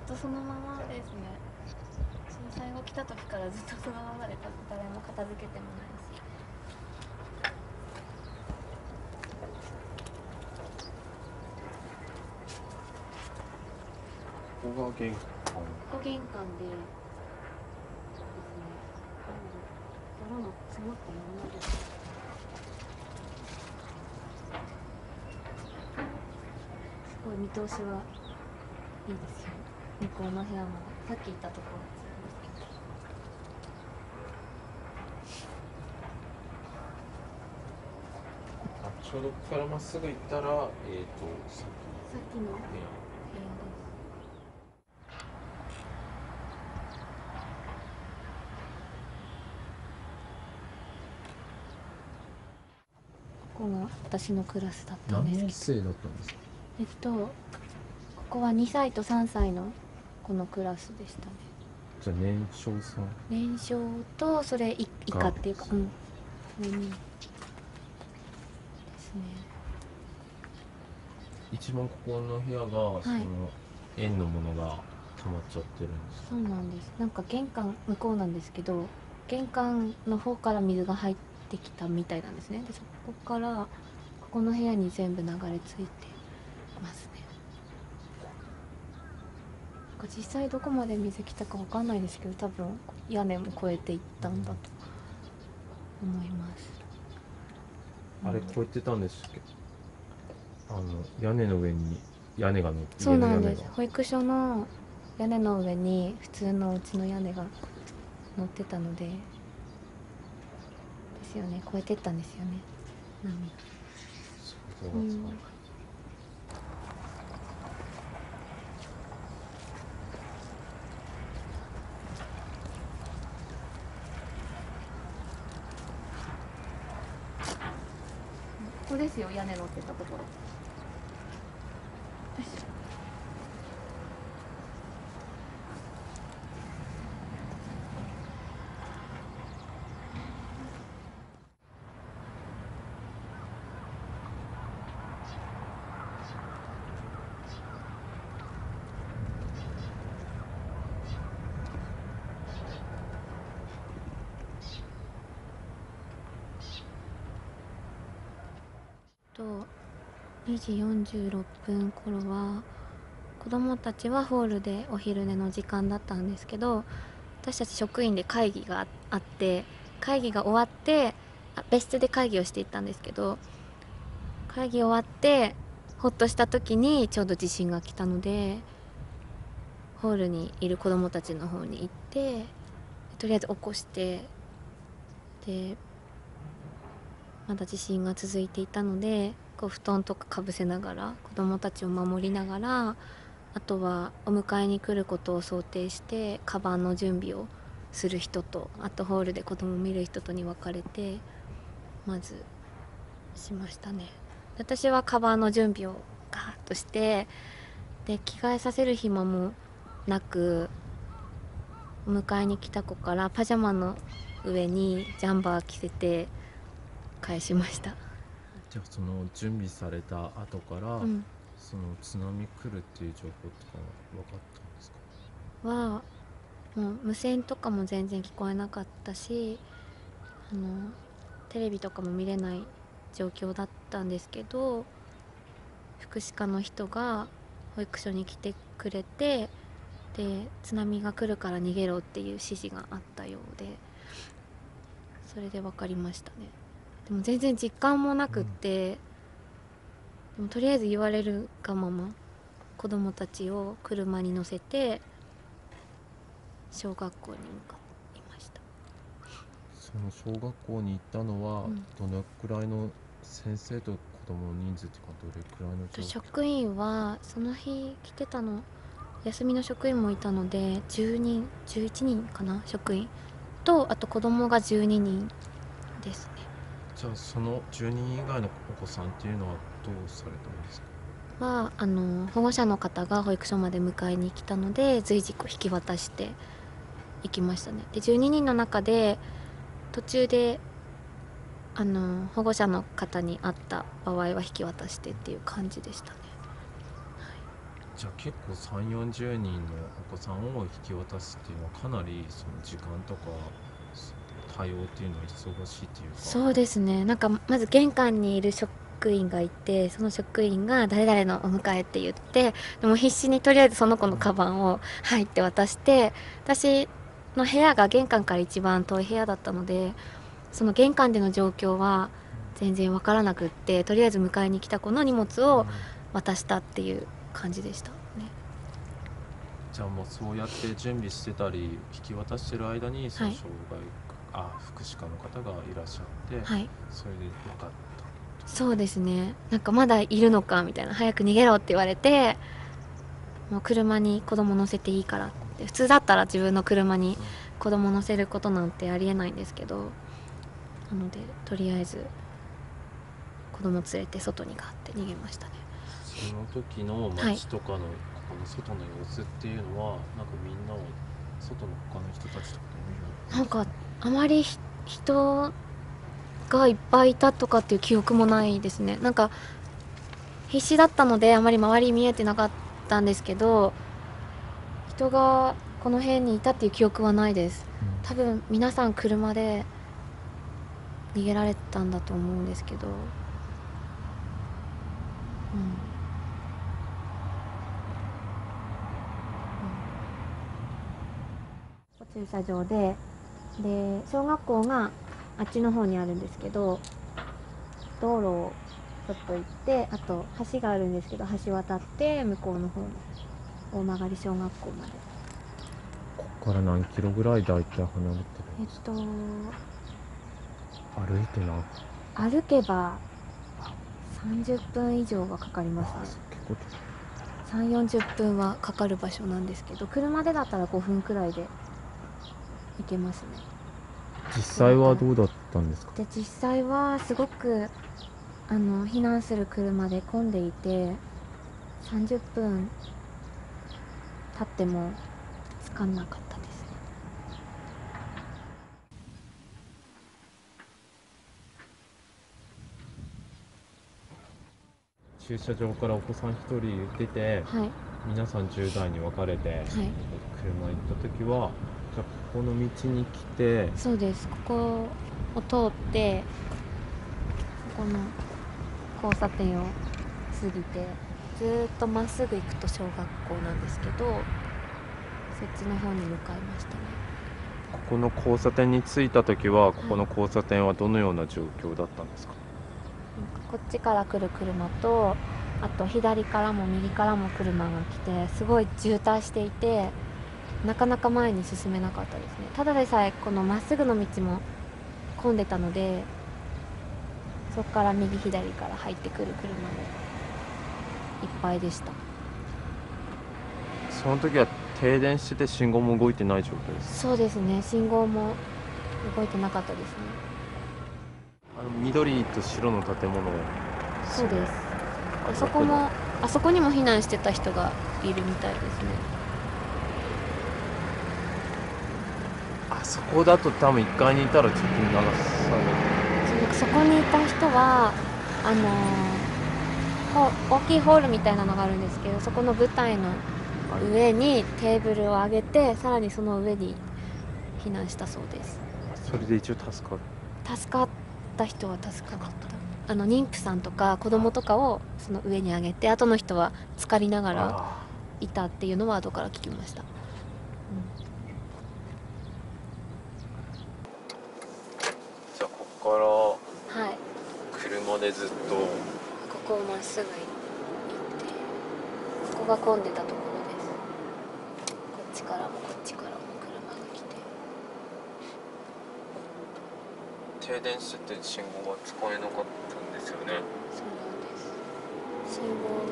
とそのままですね。震災後来た時からずっとそのままで、誰も片付けてもないし。ここが玄関。ここ玄関でですね。泥も積もったままです。すごい見通しはいいですよ。向こうの部屋もさっき行ったところ。ちょうどここからまっすぐ行ったら、さっさっきの部屋きね。です。ここが私のクラスだったん何ですけど。年生だったんですか？ここは2歳と3歳のこのクラスでしたね。じゃあ年少さん。年少とそれ以下っていうか、うんですね。一番ここの部屋が、その円のものが溜まっちゃってるんですか？そうなんです。なんか玄関向こうなんですけど、玄関の方から水が入ってきたみたいなんですね。でそこからここの部屋に全部流れ着いてますね。実際どこまで水来たかわかんないですけど、多分屋根も越えていったんだと思います。あれ越えてたんですけど、屋根の上に屋根が乗って、そうなんです。家の屋根が。保育所の屋根の上に普通のお家の屋根が乗ってたので、ですよね。越えてったんですよね。波が。そうなんですか。ここですよ、屋根乗ってたところ。よし。2時46分頃は子供たちはホールでお昼寝の時間だったんですけど、私たち職員で会議があって、会議が終わって別室で会議をしていったんですけど、会議終わってほっとした時にちょうど地震が来たので、ホールにいる子供たちの方に行って、とりあえず起こして、でまだ地震が続いていたので、こう布団とかかぶせながら子供たちを守りながら、あとはお迎えに来ることを想定してカバンの準備をする人と、あとホールで子供を見る人とに分かれてまずしましたね。私はカバンの準備をガーッとして、で着替えさせる暇もなく、お迎えに来た子からパジャマの上にジャンバー着せて返しました。じゃあその準備された後から、うん、その津波来るっていう情報とか分かったんですか？はもう無線とかも全然聞こえなかったし、テレビとかも見れない状況だったんですけど、福祉課の人が保育所に来てくれて、で津波が来るから逃げろっていう指示があったようで、それで分かりましたね。でも全然実感もなくって、でもとりあえず言われるがまま子供たちを車に乗せて小学校に向かいました。その小学校に行ったのは、どのくらいの先生と子供の人数っていうか、どれくらいの状況？職員はその日来てたの、休みの職員もいたので10人11人かな、職員とあと子供が12人ですね。じゃあその10人以外のお子さんっていうのはどうされたんですか？保護者の方が保育所まで迎えに来たので随時引き渡していきましたね。で12人の中で途中で保護者の方に会った場合は引き渡してっていう感じでしたね。じゃあ結構3、40人のお子さんを引き渡すっていうのはかなりその時間とか対応っていうのは忙しいっていうか。そうですね。なんかまず玄関にいる職員がいて、その職員が誰々のお迎えって言って、でも必死にとりあえずその子のカバンを入って渡して、私の部屋が玄関から一番遠い部屋だったので、その玄関での状況は全然わからなくって、とりあえず迎えに来た子の荷物を渡したっていう感じでしたね。じゃあもうそうやって準備してたり引き渡してる間にその障害、福祉課の方がいらっしゃって、はい、それでよかった。そうですね。なんかまだいるのかみたいな、早く逃げろって言われて、もう車に子供乗せていいからって。普通だったら自分の車に子供乗せることなんてありえないんですけど、なのでとりあえず子供連れて外にガーって逃げましたね。その時の街とかの、この外の様子っていうのはなんかみんなは外の他の人たちとかどういうなんかあまり人がいっぱいいたとかっていう記憶もないですね。なんか必死だったのであまり周り見えてなかったんですけど、人がこの辺にいたっていう記憶はないです。多分皆さん車で逃げられたんだと思うんですけど、駐車場で小学校があっちの方にあるんですけど、道路をちょっと行って、あと橋があるんですけど、橋渡って向こうの方の大曲小学校まで。ここから何キロぐらい大体離れてるんですか？歩いて歩けば30分以上はかかりますね。3、40分はかかる場所なんですけど、車でだったら5分くらいで行けますね。実際はどうだったんですか？で、実際はすごく避難する車で混んでいて、30分経ってもつかなかったですね。駐車場からお子さん1人出て、はい、皆さん10台に分かれて、はい、車行った時はじゃあここの道に来て、そうです。ここを通って、ここの交差点を過ぎて、ずーっとまっすぐ行くと小学校なんですけど、そっちの方に向かいましたね。ここの交差点に着いた時は、ここの交差点はどのような状況だったんですか？こっちから来る車と、あと左からも右からも車が来て、すごい渋滞していて、なかなか前に進めなかったですね。ただでさえこのまっすぐの道も混んでたので、そこから右左から入ってくる車もいっぱいでした。その時は停電してて信号も動いてない状況です。そうですね、信号も動いてなかったですね。緑と白の建物。そうです。あそこにも避難してた人がいるみたいですね。あそこだと多分1階にいたらちょっと流される。そこにいた人は大きいホールみたいなのがあるんですけど、そこの舞台の上にテーブルを上げて、さらにその上に避難したそうです。それで一応助かった人は助かった。妊婦さんとか子供とかをその上に上げて、後の人は浸かりながらいたっていうのは後から聞きました。じゃあここから車でずっと、ここをまっすぐ行って、ここが混んでたところです。こっちからもこっちからも車が来て。停電してて信号が使えなかったんですよね。そうなんです。信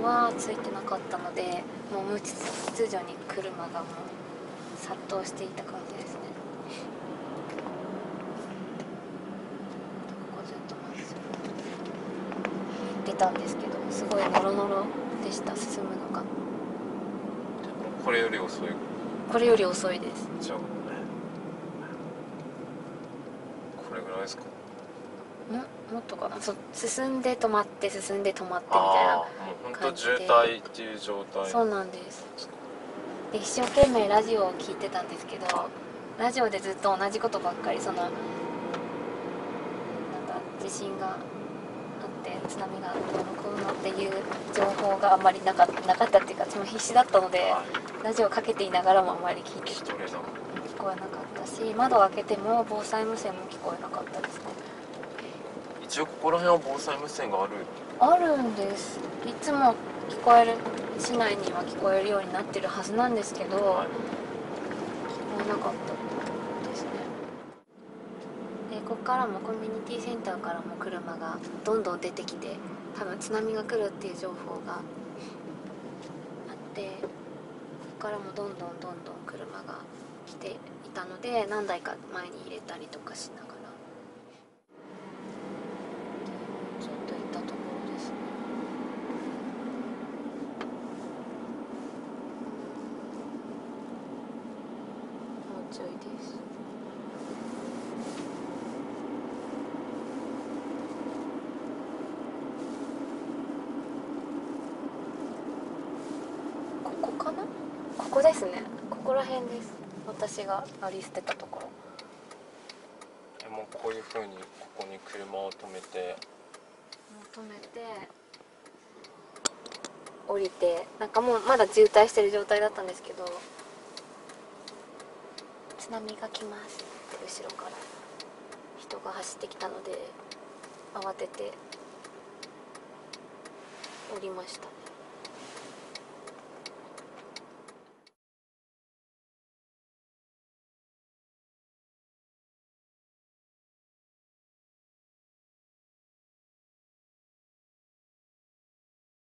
号はついてなかったので、もう無秩序に車がもう殺到していた感じですね。ここずっとまっすぐ行ってたんですけど、すごいノロノロでした、進むのが。これより遅い。これより遅いです。じゃあこれぐらいですか。もっとかな、進んで止まって進んで止まってみたいなああ、もう本当渋滞っていう状態。そうなんです。で一生懸命ラジオを聞いてたんですけど、ラジオでずっと同じことばっかり、なんか地震があって津波がどうのこうのっていう情報があんまりなかったっていうか、私も必死だったので、はい、ラジオかけていながらもあまり聞聞こえなかったし、窓を開けても防災無線も聞こえなかったですね。一応ここら辺は防災無線があるんです。いつも聞こえる、市内には聞こえるようになってるはずなんですけど、はい、聞こえなかったですね。でここからもコミュニティセンターからも車がどんどん出てきて、多分津波が来るっていう情報があって、ここからもどんどん車が来ていたので、何台か前に入れたりとかしながらちょっと行ったところですね。もうちょいです。ここかな、ここですね。ここら辺です。私が乗り捨てたところ。もうこういう風にここに車を止めて降りて、なんかもうまだ渋滞してる状態だったんですけど、津波が来ますって後ろから人が走ってきたので、慌てて降りましたね。